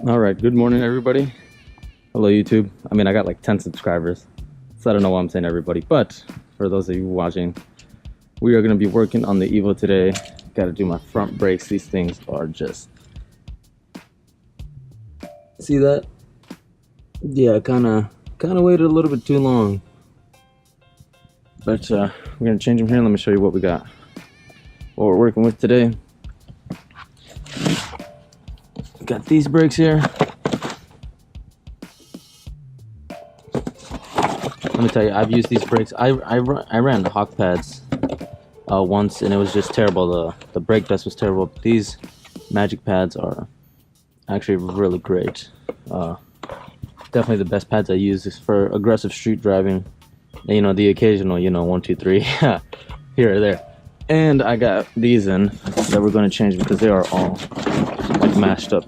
All right, good morning, everybody. Hello, YouTube. I mean, I got like 10 subscribers, so I don't know why I'm saying everybody, but for those of you watching, we are going to be working on the Evo today. Got to do my front brakes. These things are just... See that? Yeah, kind of waited a little bit too long. But we're going to change them here. Let me show you what we got. What we're working with today. Got these brakes here. Let me tell you, I've used these brakes. I ran the Hawk pads once, and it was just terrible. The brake dust was terrible. These Magic pads are actually really great. Definitely the best pads I use is for aggressive street driving. And, you know, the occasional, 1, 2, 3 here or there. And I got these in that we're going to change because they are all like mashed up.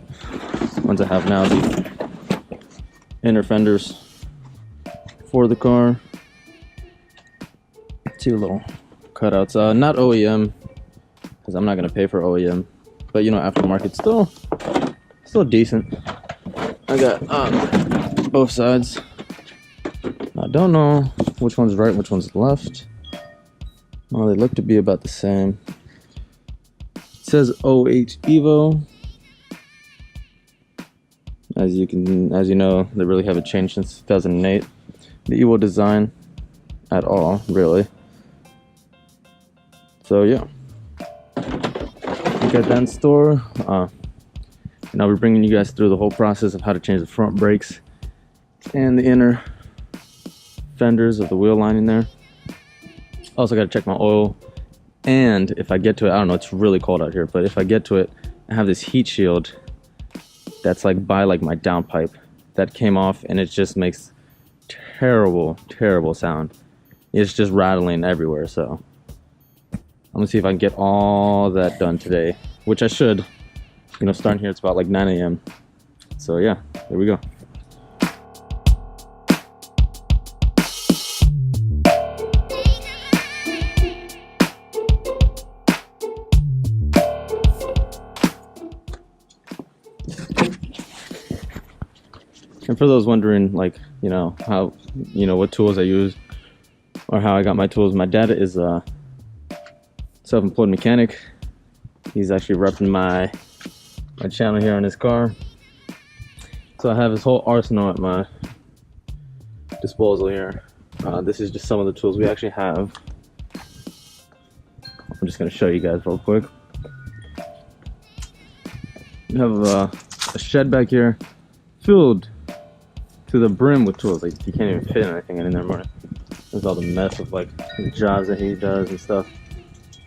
Ones I have now, the inner fenders for the car. Two little cutouts. Not OEM, because I'm not gonna pay for OEM, but aftermarket still decent. I got both sides. I don't know which one's right, which one's left. Well, they look to be about the same. It says OH Evo. As you know, they really haven't changed since 2008. The Evo design at all, really. So yeah, we got that in store. Now we're bringing you guys through the whole process of how to change the front brakes and the inner fenders of the wheel lining there. Also got to check my oil, and if I get to it, I don't know, it's really cold out here, but if I get to it, I have this heat shield that's like by like my downpipe that came off, and it just makes terrible sound. It's just rattling everywhere. So I'm gonna see if I can get all that done today, which I should. Starting here, it's about like 9 a.m. So yeah, there we go. And for those wondering, like, how, what tools I use or how I got my tools, my dad is a self-employed mechanic. He's actually repping my channel here on his car. So I have his whole arsenal at my disposal here. This is just some of the tools we actually have. I'm just going to show you guys real quick. We have a shed back here filled to the brim with tools. Like, you can't even fit anything in there more. There's all the mess of like the jobs that he does and stuff.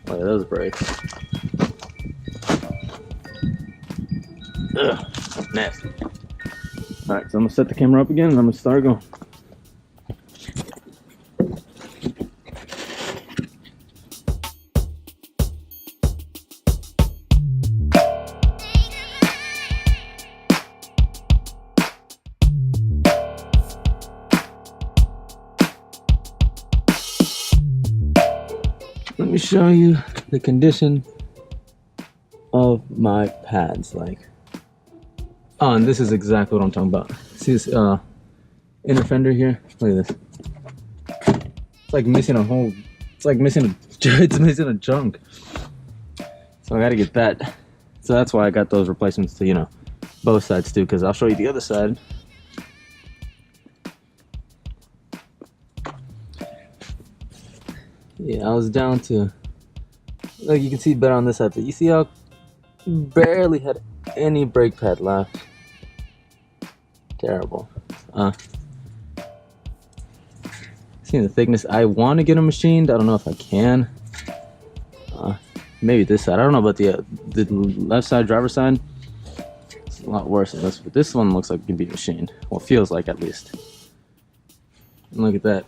Look at those brakes. Ugh, nasty. Alright, so I'm gonna set the camera up again and I'm gonna start going. Let me show you the condition of my pads. And this is exactly what I'm talking about. See this inner fender here? Look at this. It's like missing a whole. It's like missing a chunk. So I got to get that. So that's why I got those replacements to both sides too. Because I'll show you the other side. Yeah, I was down to, like, you can see better on this side, but you see how barely had any brake pad left. Terrible. Seeing the thickness, I want to get them machined. I don't know if I can. Maybe this side. I don't know about the left side, driver's side. It's a lot worse than this, but this one looks like it can be machined. Well, it feels like, at least. And look at that.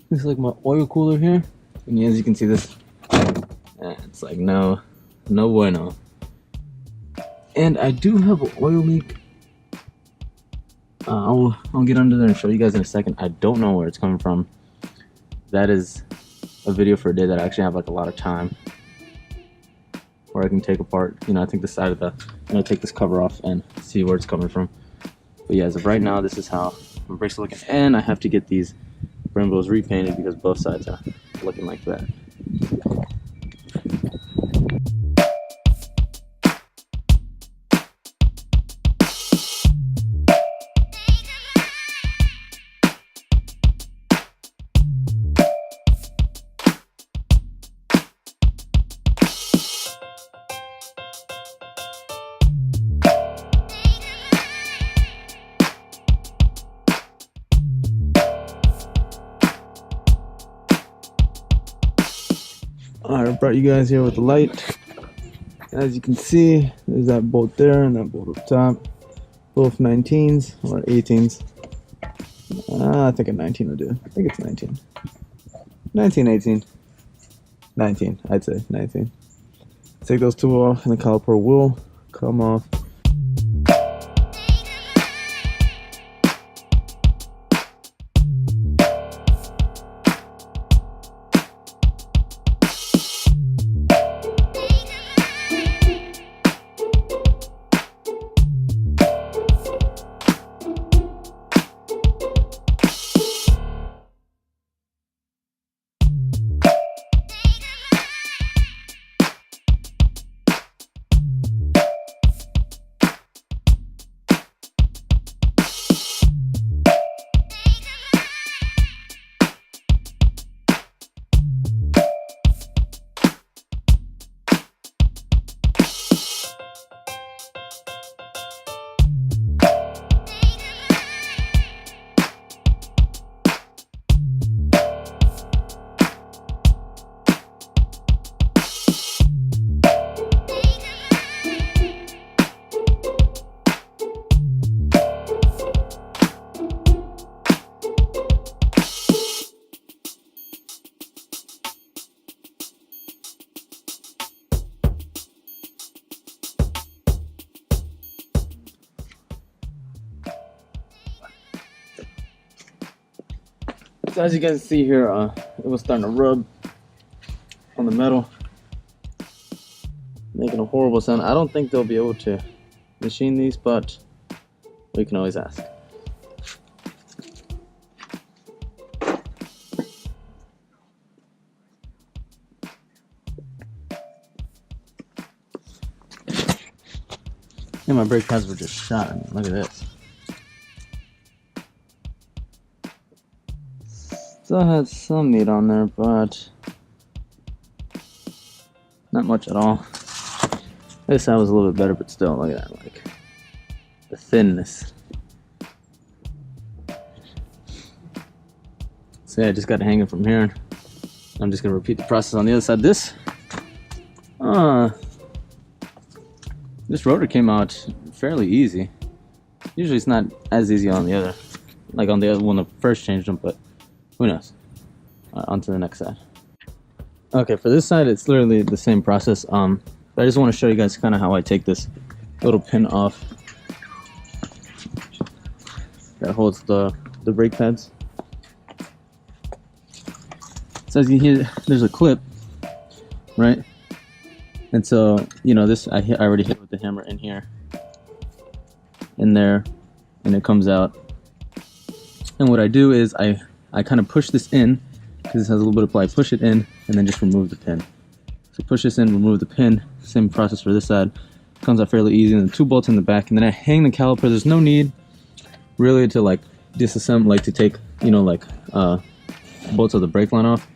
This is like my oil cooler here, and as you can see, this, it's like no bueno. And I do have an oil leak. I'll get under there and show you guys in a second. I don't know where it's coming from. That is a video for a day that I actually have like a lot of time, where I can take apart, I take the side of the, take this cover off and see where it's coming from. But yeah, as of right now, this is how my brakes are looking. And I have to get these Brembos repainted because both sides are looking like that. Alright, I brought you guys here with the light. As you can see, there's that bolt there and that bolt up top. Both 19s or 18s. I think a 19 will do. I think it's 19. 19, 18. 19, I'd say 19. Take those two off and the caliper will come off. So as you guys see here, it was starting to rub on the metal, making a horrible sound. I don't think they'll be able to machine these, but we can always ask. And my brake pads were just shot. I mean, look at this. Still had some meat on there, but not much at all. This side was a little bit better, but still, look at that, like the thinness. So yeah, I just got to hang it from here. I'm just gonna repeat the process on the other side. This rotor came out fairly easy. Usually it's not as easy on the other, like on the other one I first changed them, but who knows. On to the next side. Okay, for this side it's literally the same process. But I just want to show you guys kind of how I take this little pin off that holds the brake pads. So as you hear, there's a clip, right? And so, this I already hit with the hammer in here, in there, and it comes out. And what I do is I kind of push this in, because this has a little bit of play. Push it in, and then just remove the pin. So push this in, remove the pin. Same process for this side. Comes out fairly easy. And then 2 bolts in the back, and then I hang the caliper. There's no need really to like disassemble, like to take bolts of the brake line off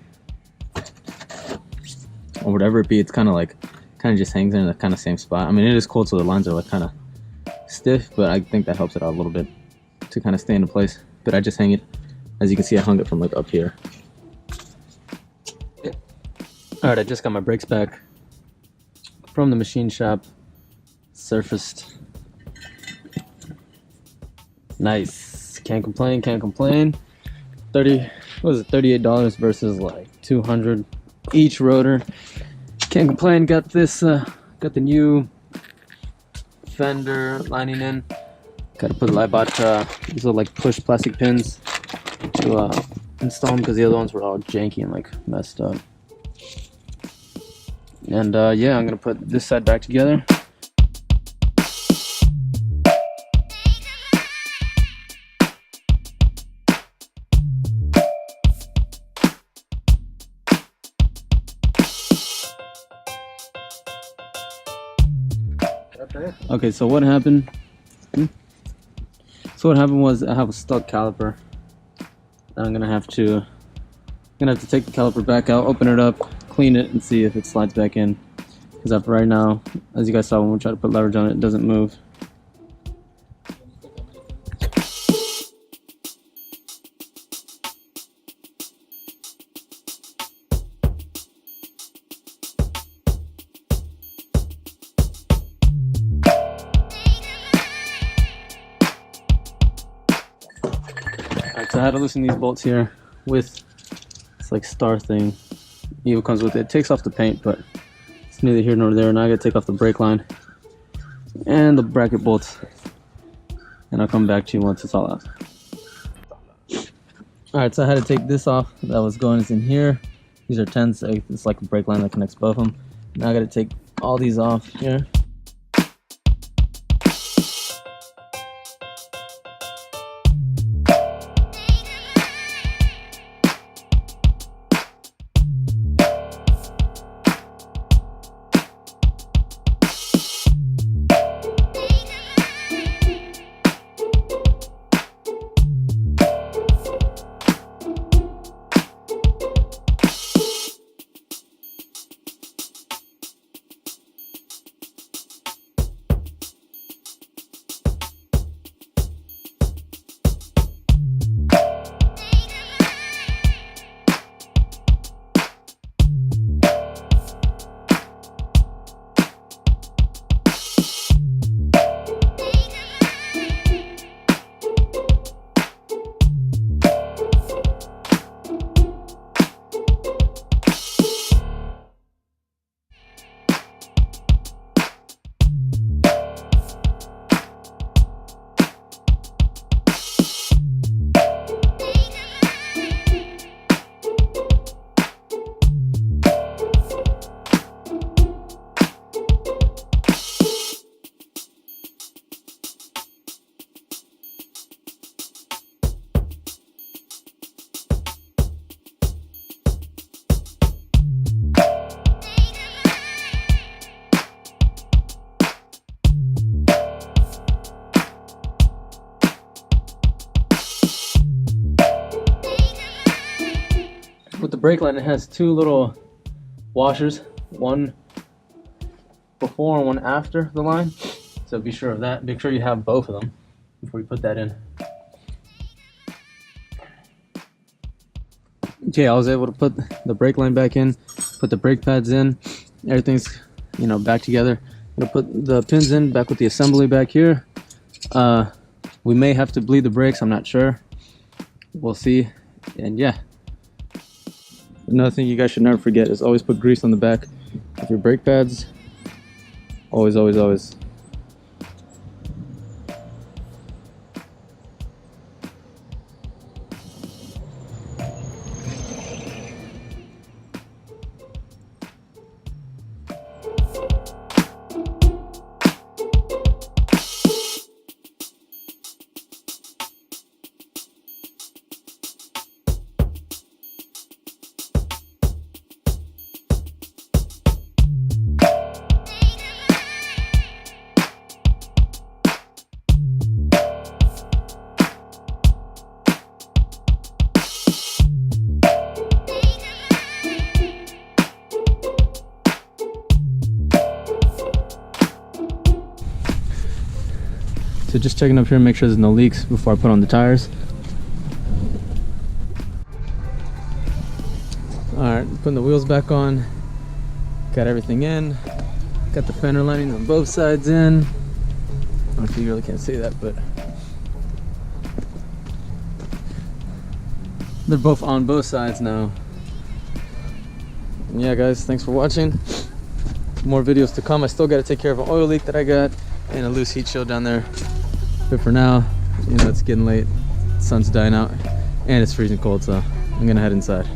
or whatever it be. It's kind of just hangs in the kind of same spot. I mean, it is cold, so the lines are like kind of stiff, but I think that helps it out a little bit to kind of stay into place. But I just hang it. As you can see, I hung it from like up here. Alright, I just got my brakes back from the machine shop. Surfaced. Nice. Can't complain, can't complain. $38 versus like $200 each rotor. Can't complain. Got this, got the new fender lining in. Gotta put, I bought these little like push plastic pins to install them because the other ones were all janky and like messed up. And yeah, I'm gonna put this side back together. Okay, so what happened? Was I have a stuck caliper. I'm gonna have to take the caliper back out, open it up, clean it, and see if it slides back in. Because right now, as you guys saw when we tried to put leverage on it, it doesn't move. Alright, so I had to loosen these bolts here with this like star thing. It even comes with it. It takes off the paint, but it's neither here nor there. Now I gotta take off the brake line and the bracket bolts, and I'll come back to you once it's all out. Alright, so I had to take this off. That was going in here. These are 10s. It's like a brake line that connects both of them. Now I gotta take all these off here. With the brake line, it has two little washers, one before and one after the line, so be sure of that. Make sure you have both of them before you put that in. Okay, I was able to put the brake line back in, put the brake pads in, everything's, you know, back together. I'm gonna put the pins in back with the assembly back here. We may have to bleed the brakes, I'm not sure, we'll see. And yeah, another thing you guys should never forget is always put grease on the back of your brake pads. Always, always, always. So just checking up here and make sure there's no leaks before I put on the tires. Alright, putting the wheels back on. Got everything in. Got the fender lining on both sides in. I don't know if you really can't see that, but they're both on both sides now. And yeah guys, thanks for watching. More videos to come. I still got to take care of an oil leak that I got and a loose heat shield down there. But for now, you know, it's getting late, the sun's dying out, and it's freezing cold, so I'm gonna head inside.